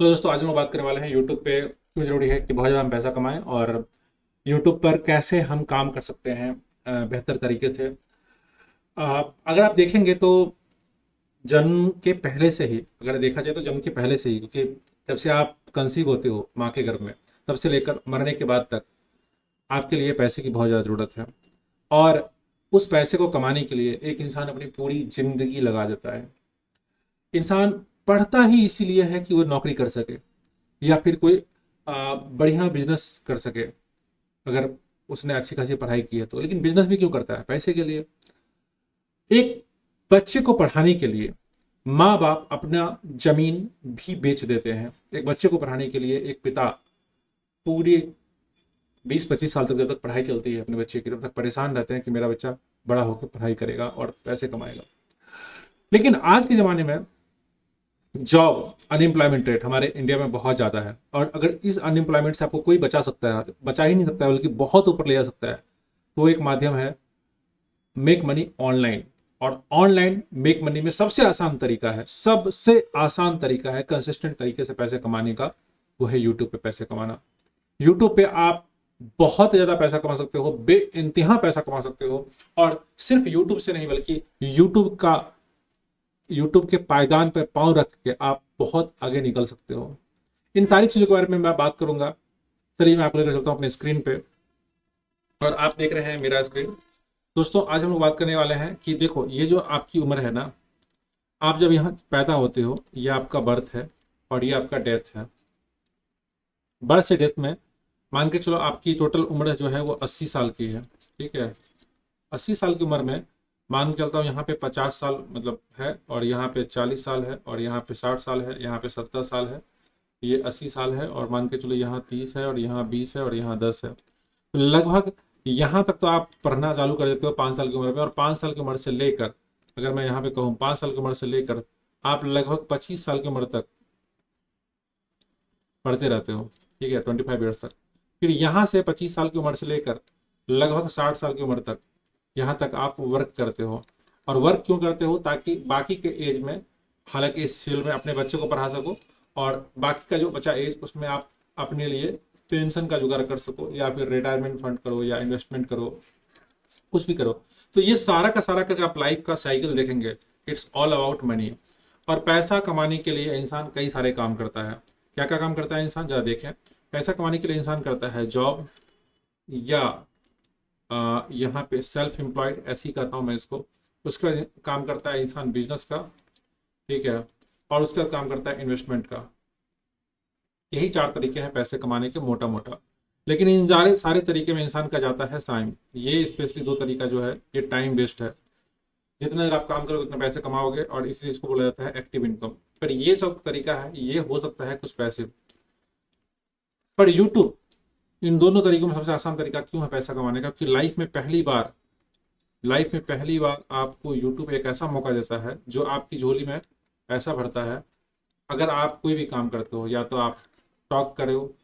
तो दोस्तों आज हम लोग बात करने वाले हैं यूट्यूब पे क्यों ज़रूरी है कि बहुत ज़्यादा हम पैसा कमाएं और यूट्यूब पर कैसे हम काम कर सकते हैं बेहतर तरीके से। अगर आप देखेंगे तो जन्म के पहले से ही, अगर देखा जाए तो जन्म के पहले से ही, क्योंकि जब से आप कंसीव होते हो माँ के गर्भ में, तब से लेकर मरने के बाद तक आपके लिए पैसे की बहुत ज़्यादा ज़रूरत है। और उस पैसे को कमाने के लिए एक इंसान अपनी पूरी ज़िंदगी लगा देता है। इंसान पढ़ता ही इसीलिए है कि वो नौकरी कर सके या फिर कोई बढ़िया बिजनेस कर सके, अगर उसने अच्छी खासी पढ़ाई की है तो। लेकिन बिजनेस भी क्यों करता है? पैसे के लिए। एक बच्चे को पढ़ाने के लिए माँ बाप अपना जमीन भी बेच देते हैं। एक बच्चे को पढ़ाने के लिए एक पिता पूरी 20-25 साल तक, जब तक पढ़ाई चलती है अपने बच्चे की, तब तक परेशान रहते हैं कि मेरा बच्चा बड़ा होकर पढ़ाई करेगा और पैसे कमाएगा। लेकिन आज के ज़माने में जॉब अनएम्प्लॉयमेंट रेट हमारे इंडिया में बहुत ज़्यादा है, और अगर इस अनएम्प्लॉयमेंट से आपको कोई बचा सकता है, बचा ही नहीं सकता है बल्कि बहुत ऊपर ले जा सकता है, तो वो एक माध्यम है मेक मनी ऑनलाइन। और ऑनलाइन मेक मनी में सबसे आसान तरीका है, सबसे आसान तरीका है कंसिस्टेंट तरीके से पैसे कमाने का, वो है यूट्यूब पे पैसे कमाना। यूट्यूब पे आप बहुत ज़्यादा पैसा कमा सकते हो, बे इंतहा पैसा कमा सकते हो। और सिर्फ यूट्यूब से नहीं, बल्कि यूट्यूब के पायदान पर पांव रख के आप बहुत आगे निकल सकते हो। इन सारी चीज़ों के बारे में मैं बात करूंगा। चलिए मैं आपको लेकर चलता हूँ अपने स्क्रीन पे, और आप देख रहे हैं मेरा स्क्रीन। दोस्तों आज हम लोग बात करने वाले हैं कि देखो, ये जो आपकी उम्र है ना, आप जब यहाँ पैदा होते हो, ये आपका बर्थ है और ये आपका डेथ है। बर्थ से डेथ में मान के चलो आपकी टोटल उम्र जो है वो 80 साल की है। ठीक है, 80 साल की उम्र में मान के चलता हूँ यहाँ पे 50 साल मतलब है, और यहाँ पे 40 साल है, और यहाँ पे 60 साल है, यहाँ पे 70 साल है, ये 80 साल है, और मान के चलो यहाँ 30 है, और यहाँ 20 है, और यहाँ 10 है। तो लगभग यहाँ तक तो आप पढ़ना चालू कर देते हो 5 साल की उम्र में। और 5 साल की उम्र से लेकर, अगर मैं यहाँ पे कहूँ 5 साल की उम्र से लेकर आप लगभग 25 साल की उम्र तक पढ़ते रहते हो। ठीक है, 25 ईयर्स तक। फिर यहाँ से 25 साल की उम्र से लेकर लगभग 60 साल की उम्र तक, यहाँ तक आप वर्क करते हो। और वर्क क्यों करते हो? ताकि बाकी के एज में, हालांकि इस फील्ड में अपने बच्चे को पढ़ा सको, और बाकी का जो बचा एज उसमें आप अपने लिए पेंशन का जुगाड़ कर सको, या फिर रिटायरमेंट फंड करो, या इन्वेस्टमेंट करो, कुछ भी करो। तो ये सारा का सारा करके आप लाइफ का साइकिल देखेंगे, इट्स ऑल अबाउट मनी। और पैसा कमाने के लिए इंसान कई सारे काम करता है। क्या क्या काम करता है इंसान, जरा देखें। पैसा कमाने के लिए इंसान करता है जॉब, या यहाँ पे सेल्फ एम्प्लॉयड, ऐसे ही कहता हूँ मैं इसको। उसके बाद काम करता है इंसान बिजनेस का। ठीक है, और उसके बाद काम करता है इन्वेस्टमेंट का। यही 4 तरीके हैं पैसे कमाने के, मोटा मोटा। लेकिन इन सारे सारे तरीके में इंसान का जाता है टाइम। ये स्पेशली 2 तरीका जो है ये टाइम वेस्ट है। जितना देर आप काम करोगे उतना पैसे कमाओगे, और इसलिए इसको बोला जाता है एक्टिव इनकम। पर ये सब तरीका है, ये हो सकता है कुछ पैसे। पर यूट्यूब इन दोनों तरीकों में सबसे आसान तरीका क्यों है पैसा कमाने का? क्योंकि लाइफ में पहली बार आपको यूट्यूब एक ऐसा मौका देता है जो आपकी झोली में पैसा भरता है। अगर आप कोई भी काम करते हो, या तो आप टॉक करो,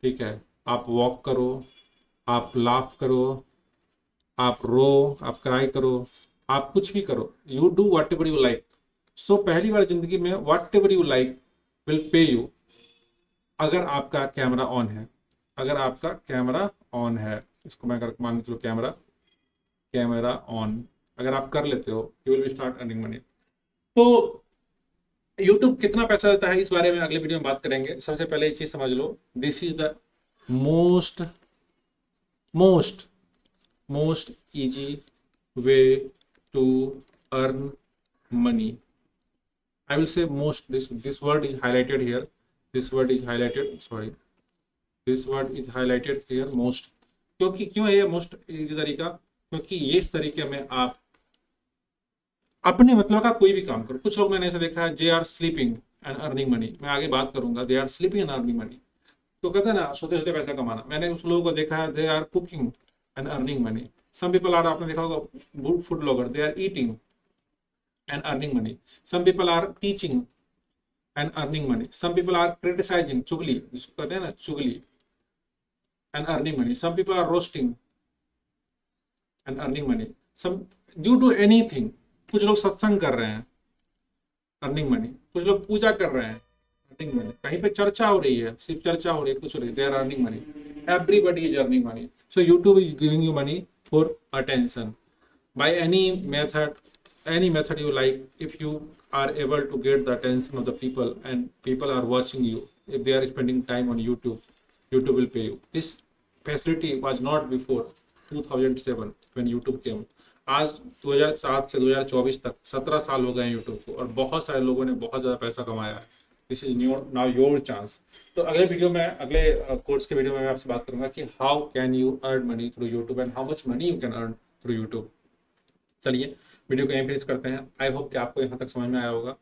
ठीक है, आप वॉक करो, आप लाफ करो, आप रो, आप क्राई करो, आप कुछ भी करो, you do whatever you like. सो पहली बार जिंदगी में whatever you like will pay you, अगर आपका कैमरा ऑन है। अगर आपका कैमरा ऑन है, इसको मैं अगर मान के चलो कैमरा कैमरा ऑन अगर आप कर लेते हो, you will be start earning money. तो यूट्यूब कितना पैसा देता है इस बारे में अगले वीडियो में बात करेंगे। सबसे पहले एक चीज समझ लो, this is the most most most easy way to earn money. I will say most, this word is highlighted here, this word is highlighted, sorry, this word is highlighted here, most। क्योंकि क्यों है ये most easy तरीका? क्योंकि ये इस तरीके में आप अपने मतलब का कोई भी काम करो। कुछ लोग मैंने ऐसे देखा है, they are sleeping and earning money. मैं आगे बात करूंगा, they are sleeping and earning money. तो कहते हैं ना, सोते सोते पैसा कमाना। मैंने उस लोगों को देखा है, they are cooking and earning money. Some people are, आपने देखा होगा food blogger, they are eating and earning money. Some people are teaching and earning money. Some people are criticizing, चुगली जिसको कहते हैं ना, चुगली, and earning money. Some people are roasting and earning money. Some you do anything. कुछ लोग सत्संग कर रहे हैं, earning money. कुछ लोग पूजा कर रहे हैं, अर्निंग मनी, कहीं पे चर्चा हो रही है, सिर्फ चर्चा हो रही है, कुछ हो रही है, they are earning money, everybody is earning money. So YouTube is giving you money for attention by any method you like. If you are able to get the attention of the people and people are watching you, if they are spending time on YouTube will pay you. This facility was not before 2007 when YouTube came. आज 2007 से 2024 तक 17 साल हो गए हैं YouTube को, और बहुत सारे लोगों ने बहुत ज़्यादा पैसा कमाया है. This is now your chance. तो अगले वीडियो में, अगले कोर्स के वीडियो में मैं आपसे बात करूंगा कि how can you earn money through YouTube and how much money you can earn through YouTube. चलिए वीडियो को यहीं फिनिश करते हैं. आई होप कि आपको यहाँ तक समझ में आया होगा.